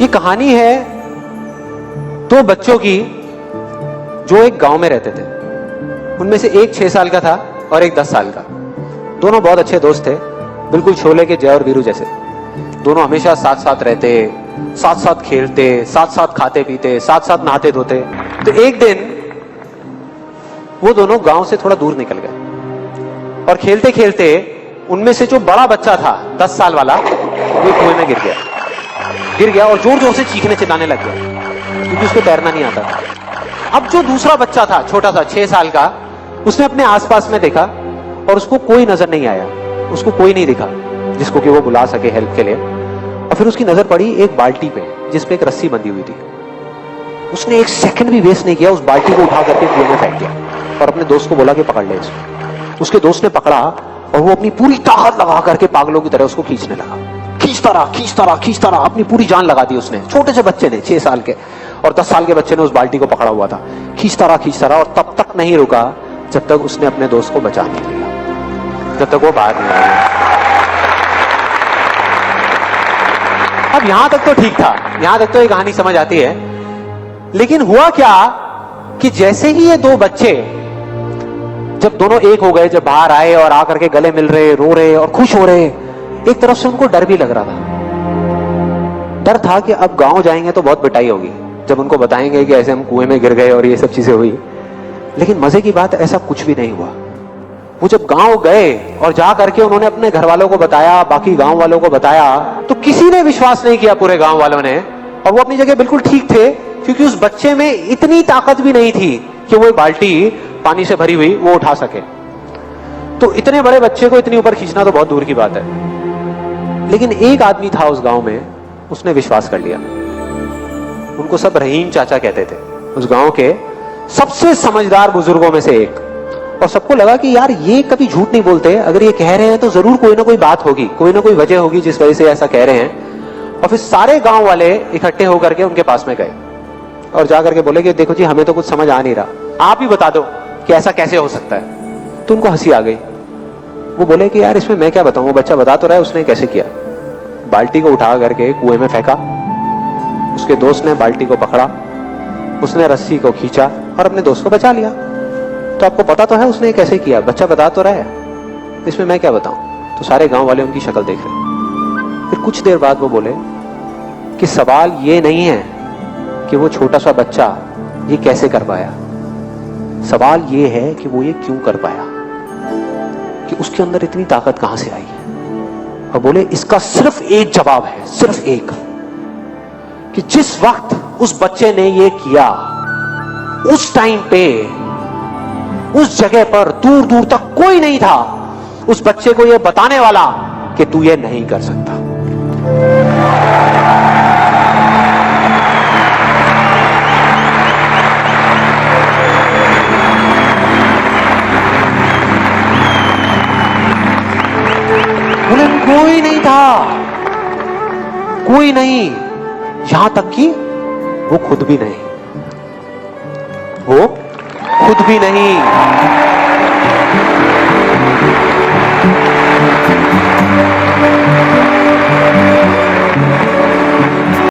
ये कहानी है दो बच्चों की जो एक गांव में रहते थे। उनमें से एक 6 साल का था और एक 10 साल का। दोनों बहुत अच्छे दोस्त थे, बिल्कुल शोले के जय और वीरू जैसे। दोनों हमेशा साथ साथ रहते, साथ साथ खेलते, साथ साथ खाते पीते, साथ साथ नहाते धोते। तो एक दिन वो दोनों गांव से थोड़ा दूर निकल गए और खेलते खेलते उनमें से जो बड़ा बच्चा था 10 साल वाला, वो कुएं में गिर गया और जोर जोर से चीखने चिल्लाने लग गया क्योंकि उसको तैरना नहीं आता था। अब जो दूसरा बच्चा था, छोटा सा 6 साल का, उसने अपने आसपास में देखा और उसको कोई नजर नहीं आया, उसको कोई नहीं दिखा जिसको कि वो बुला सके हेल्प के लिए। और फिर उसकी नजर पड़ी एक बाल्टी पे जिसपे एक रस्सी बंधी हुई थी। उसने एक सेकंड भी वेस्ट नहीं किया, उस बाल्टी को उठा करके कुएं में फेंक दिया और अपने दोस्त को बोला कि पकड़ ले इसको। उसके दोस्त ने पकड़ा और वो अपनी पूरी ताकत लगा करके पागलों की तरह उसको खींचने लगा। खींचता रहा, अपनी पूरी जान लगा दी उसने। छोटे से बच्चे ने, 6 साल के और 10 साल के बच्चे ने उस बाल्टी को पकड़ा हुआ था। खींचता रहा और तब तक नहीं रुका जब तक उसने अपने दोस्त को बचा नहीं लिया, जब तक वो बाहर नहीं आया। अब यहां तक तो ठीक था, यहां तक तो ये कहानी समझ आती है। लेकिन हुआ क्या कि जैसे ही ये दो बच्चे जब दोनों एक हो गए, जब बाहर आए और आकर के गले मिल रहे, रो रहे और खुश हो रहे, एक तरफ से उनको डर भी लग रहा था। डर था कि अब गांव जाएंगे तो बहुत पिटाई होगी जब उनको बताएंगे कि ऐसे हम कुएं में गिर गए और ये सब चीजें हुई। लेकिन मजे की बात, ऐसा कुछ भी नहीं हुआ। वो जब गांव गए और जा करके उन्होंने अपने घर वालों को बताया, बाकी गांव वालों को बताया, तो किसी ने विश्वास नहीं किया, पूरे गांव वालों ने। और वो अपनी जगह बिल्कुल ठीक थे क्योंकि उस बच्चे में इतनी ताकत भी नहीं थी कि वो बाल्टी पानी से भरी हुई वो उठा सके। तो इतने बड़े बच्चे को इतनी ऊपर खींचना तो बहुत दूर की बात है। लेकिन एक आदमी था उस गांव में, उसने विश्वास कर लिया। उनको सब रहीम चाचा कहते थे, उस गांव के सबसे समझदार बुजुर्गों में से एक। और सबको लगा कि यार ये कभी झूठ नहीं बोलते, अगर ये कह रहे हैं तो जरूर कोई ना कोई बात होगी, कोई ना कोई वजह होगी जिस वजह से ऐसा कह रहे हैं। और फिर सारे गांव वाले इकट्ठे होकर के उनके पास में गए और जाकर के बोले कि देखो जी, हमें तो कुछ समझ आ नहीं रहा, आप ही बता दो कि ऐसा कैसे हो सकता है। तो उनको हंसी आ गई। वो बोले कि यार इसमें मैं क्या बताऊं, वो बच्चा बता तो रहा है उसने कैसे किया। बाल्टी को उठा करके कुएं में फेंका, उसके दोस्त ने बाल्टी को पकड़ा, उसने रस्सी को खींचा और अपने दोस्त को बचा लिया। तो आपको पता तो है उसने कैसे किया, बच्चा बता तो रहा है, इसमें मैं क्या बताऊं। तो सारे गांव वाले उनकी शक्ल देख रहे। फिर कुछ देर बाद वो बोले कि सवाल ये नहीं है कि वो छोटा सा बच्चा ये कैसे कर पाया, सवाल ये है कि वो ये क्यों कर पाया, कि उसके अंदर इतनी ताकत कहां से आई। और बोले इसका सिर्फ एक जवाब है, सिर्फ एक, कि जिस वक्त उस बच्चे ने ये किया, उस टाइम पे उस जगह पर दूर दूर तक कोई नहीं था उस बच्चे को ये बताने वाला कि तू ये नहीं कर सकता। बोले कोई नहीं था, कोई नहीं, यहां तक कि वो खुद भी नहीं, वो खुद भी नहीं।